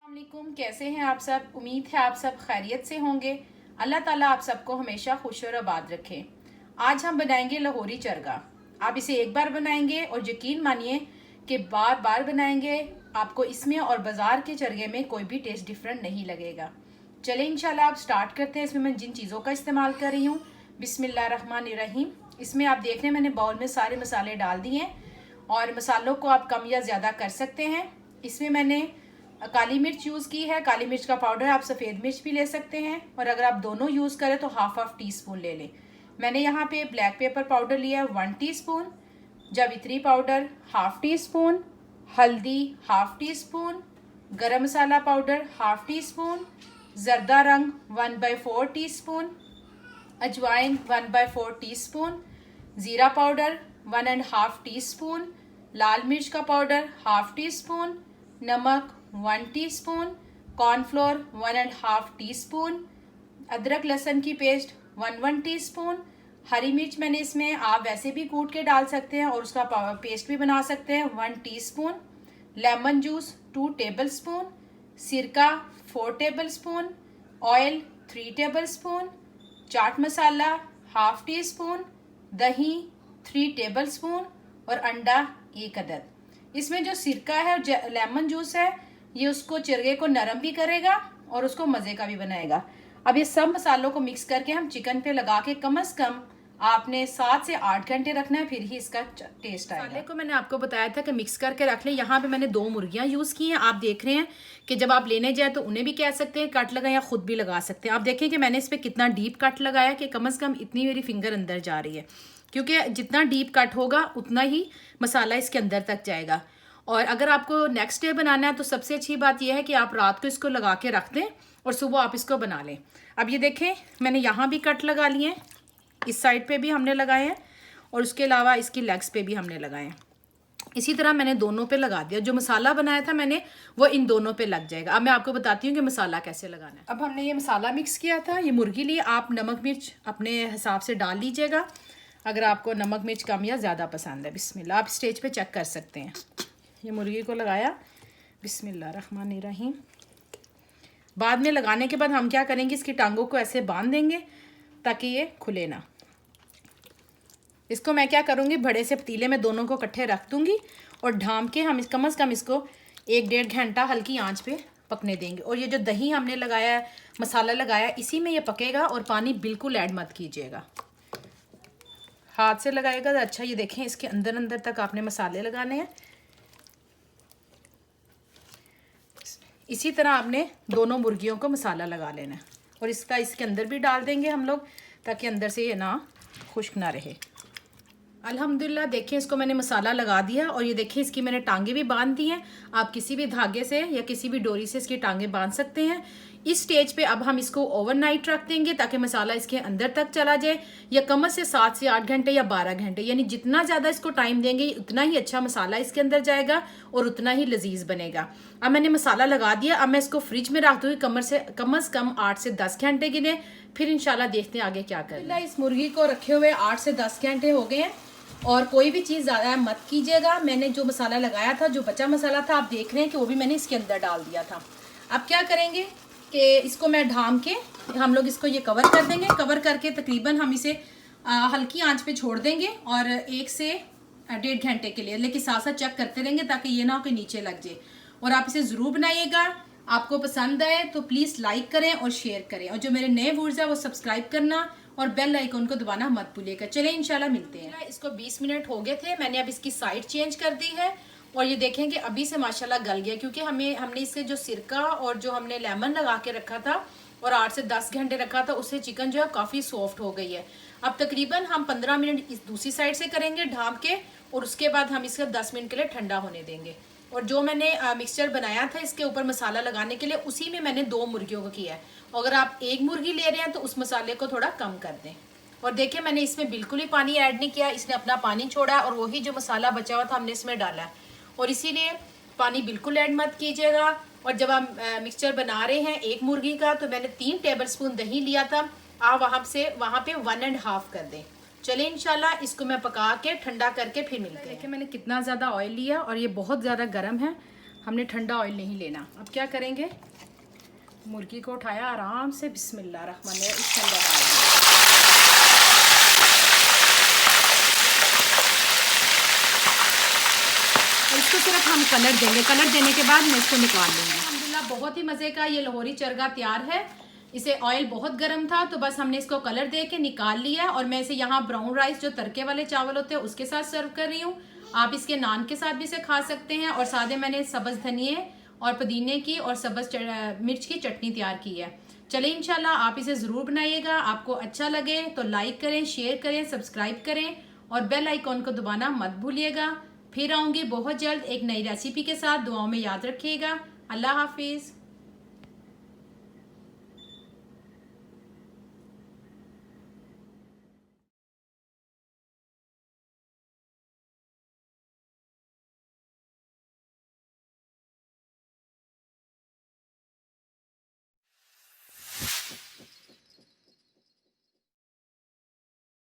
वालेकुम, कैसे हैं आप सब। उम्मीद है आप सब खैरियत से होंगे। अल्लाह ताला आप सबको हमेशा खुश और आबाद रखे। आज हम बनाएंगे लाहौरी चरगा। आप इसे एक बार बनाएंगे और यकीन मानिए कि बार बार बनाएंगे, आपको इसमें और बाज़ार के चरगे में कोई भी टेस्ट डिफरेंट नहीं लगेगा। चले इंशाल्लाह आप स्टार्ट करते हैं। इसमें मैं जिन चीज़ों का इस्तेमाल कर रही हूँ, बिस्मिल्लाहिर्रहमानिर्रहीम। इसमें आप देख रहे हैं मैंने बाउल में सारे मसाले डाल दिए हैं और मसालों को आप कम या ज़्यादा कर सकते हैं। इसमें मैंने काली मिर्च यूज़ की है, काली मिर्च का पाउडर, आप सफ़ेद मिर्च भी ले सकते हैं और अगर आप दोनों यूज़ करें तो हाफ टी स्पून ले लें। मैंने यहाँ पे ब्लैक पेपर पाउडर लिया है 1 टीस्पून, जावित्री पाउडर हाफ टी स्पून, हल्दी हाफ टी स्पून, गरम मसाला पाउडर हाफ टी स्पून, जर्दा रंग 1/4 टीस्पून, अजवाइन 1/4 टीस्पून, ज़ीरा पाउडर 1.5 टीस्पून, लाल मिर्च का पाउडर हाफ टी स्पून, नमक 1 टीस्पून, कॉर्नफ्लोर 1.5 टीस्पून, अदरक लहसुन की पेस्ट 1 टीस्पून, हरी मिर्च मैंने इसमें आप वैसे भी कूट के डाल सकते हैं और उसका पेस्ट भी बना सकते हैं 1 टीस्पून, लेमन जूस 2 टेबलस्पून, सिरका 4 tablespoon, oil 3 tablespoon, chaat masala half tea spoon, दही 3 टेबलस्पून और अंडा 1 अदद। इसमें जो सिरका है और लेमन जूस है ये उसको चिरगे को नरम भी करेगा और उसको मज़े का भी बनाएगा। अब ये सब मसालों को मिक्स करके हम चिकन पे लगा के कम से कम आपने 7 से 8 घंटे रखना है, फिर ही इसका टेस्ट आएगा। मसाले को मैंने आपको बताया था कि मिक्स करके रख लें। यहाँ पे मैंने 2 मुर्गियाँ यूज़ की हैं। आप देख रहे हैं कि जब आप लेने जाए तो उन्हें भी कह सकते हैं कट लगाएं या खुद भी लगा सकते हैं। आप देखें कि मैंने इस पर कितना डीप कट लगाया कि कम से कम इतनी मेरी फिंगर अंदर जा रही है, क्योंकि जितना डीप कट होगा उतना ही मसाला इसके अंदर तक जाएगा। और अगर आपको नेक्स्ट डे बनाना है तो सबसे अच्छी बात यह है कि आप रात को इसको लगा के रख दें और सुबह आप इसको बना लें। अब ये देखें मैंने यहाँ भी कट लगा लिए हैं, इस साइड पे भी हमने लगाए हैं और उसके अलावा इसकी लेग्स पे भी हमने लगाए हैं। इसी तरह मैंने दोनों पे लगा दिया। जो मसाला बनाया था मैंने वो इन दोनों पे लग जाएगा। अब मैं आपको बताती हूँ कि मसाला कैसे लगाना है। अब हमने ये मसाला मिक्स किया था, ये मुर्गी ली, आप नमक मिर्च अपने हिसाब से डाल लीजिएगा अगर आपको नमक मिर्च कम या ज़्यादा पसंद है। बिस्मिल्लाह, आप स्टेज पे चेक कर सकते हैं। ये मुर्गी को लगाया, बिस्मिल्लाहिर्रहमानिर्रहीम। बाद में लगाने के बाद हम क्या करेंगे, इसकी टांगों को ऐसे बांध देंगे ताकि ये खुले ना। इसको मैं क्या करूँगी, बड़े से पतीले में दोनों को इकट्ठे रख दूँगी और ढाँप के हम कम से कम इसको 1-1.5 घंटा हल्की आंच पे पकने देंगे। और ये जो दही हमने लगाया है, मसाला लगाया, इसी में ये पकेगा और पानी बिल्कुल ऐड मत कीजिएगा। हाथ से लगाएगा तो अच्छा। ये देखें इसके अंदर अंदर तक आपने मसाले लगाने हैं। इसी तरह आपने दोनों मुर्गियों को मसाला लगा लेना है और इसका इसके अंदर भी डाल देंगे हम लोग ताकि अंदर से ये ना खुश्क ना रहे। अल्हम्दुलिल्लाह देखें इसको मैंने मसाला लगा दिया और ये देखें इसकी मैंने टांगे भी बांध दी हैं। आप किसी भी धागे से या किसी भी डोरी से इसकी टांगे बांध सकते हैं। इस स्टेज पे अब हम इसको ओवरनाइट रख देंगे ताकि मसाला इसके अंदर तक चला जाए, या कम से 7 से 8 घंटे या 12 घंटे, यानी जितना ज़्यादा इसको टाइम देंगे उतना ही अच्छा मसाला इसके अंदर जाएगा और उतना ही लजीज बनेगा। अब मैंने मसाला लगा दिया, अब मैं इसको फ्रिज में रख दूँगी कम से कम 8 से 10 घंटे के लिए, फिर इंशाल्लाह देखते हैं आगे क्या करना है। इस मुर्गी को रखे हुए 8 से 10 घंटे हो गए हैं और कोई भी चीज़ ज़्यादा मत कीजिएगा। मैंने जो मसाला लगाया था, जो बचा मसाला था, आप देख रहे हैं कि वो भी मैंने इसके अंदर डाल दिया था। अब क्या करेंगे कि इसको मैं ढाम के हम लोग इसको ये कवर कर देंगे। कवर करके तकरीबन हम इसे हल्की आंच पे छोड़ देंगे और 1 से 1.5 घंटे के लिए, लेकिन साथ साथ चेक करते रहेंगे ताकि ये ना हो कि नीचे लग जाए। और आप इसे ज़रूर बनाइएगा। आपको पसंद आए तो प्लीज़ लाइक करें और शेयर करें, और जो मेरे नए व्यूअर्स हैं वो सब्सक्राइब करना और बेल आइकन को दबाना मत भूलिएगा। चलें इंशाल्लाह मिलते हैं। इसको 20 मिनट हो गए थे, मैंने अब इसकी साइड चेंज कर दी है और ये देखें कि अभी से माशाल्लाह गल गया, क्योंकि हमने इससे जो सिरका और जो हमने लेमन लगा के रखा था और 8 से 10 घंटे रखा था, उससे चिकन जो है काफ़ी सॉफ्ट हो गई है। अब तकरीबन हम 15 मिनट इस दूसरी साइड से करेंगे ढाँप के और उसके बाद हम इसका 10 मिनट के लिए ठंडा होने देंगे। और जो मैंने मिक्सचर बनाया था इसके ऊपर मसाला लगाने के लिए, उसी में मैंने 2 मुर्गियों को किया है। अगर आप 1 मुर्गी ले रहे हैं तो उस मसाले को थोड़ा कम कर दें। और देखिए मैंने इसमें बिल्कुल ही पानी ऐड नहीं किया, इसने अपना पानी छोड़ा और वही जो मसाला बचा हुआ था हमने इसमें डाला है। और इसीलिए पानी बिल्कुल ऐड मत कीजिएगा। और जब आप मिक्सचर बना रहे हैं 1 मुर्गी का, तो मैंने 3 टेबलस्पून दही लिया था, आप वहाँ पे 1.5 कर दें। चलिए इंशाल्लाह इसको मैं पका के ठंडा करके फिर मिलते हैं। देखिए मैंने कितना ज़्यादा ऑयल लिया और ये बहुत ज़्यादा गर्म है। हमने ठंडा ऑयल नहीं लेना। अब क्या करेंगे, मुर्गी को उठाया आराम से, बिस्मिल्लाह रहमान रहीम, इसके अंदर डाल दिया। और इसको सिर्फ हम कलर देंगे, कलर देने के बाद मैं इसको निकाल लूँगी। अल्हम्दुलिल्लाह बहुत ही मज़े का ये लाहौरी चरगा तैयार है। इसे ऑयल बहुत गर्म था तो बस हमने इसको कलर दे के निकाल लिया। और मैं इसे यहाँ ब्राउन राइस जो तड़के वाले चावल होते हैं उसके साथ सर्व कर रही हूँ। आप इसके नान के साथ भी इसे खा सकते हैं। और सादे मैंने सब्ज़ धनिए और पुदीने की और सब्ज़ मिर्च की चटनी तैयार की है। चलिए इंशाल्लाह आप इसे ज़रूर बनाइएगा। आपको अच्छा लगे तो लाइक करें, शेयर करें, सब्सक्राइब करें और बेल आइकॉन को दबाना मत भूलिएगा। फिर आऊँगी बहुत जल्द एक नई रेसिपी के साथ। दुआओं में याद रखिएगा। अल्लाह हाफिज़।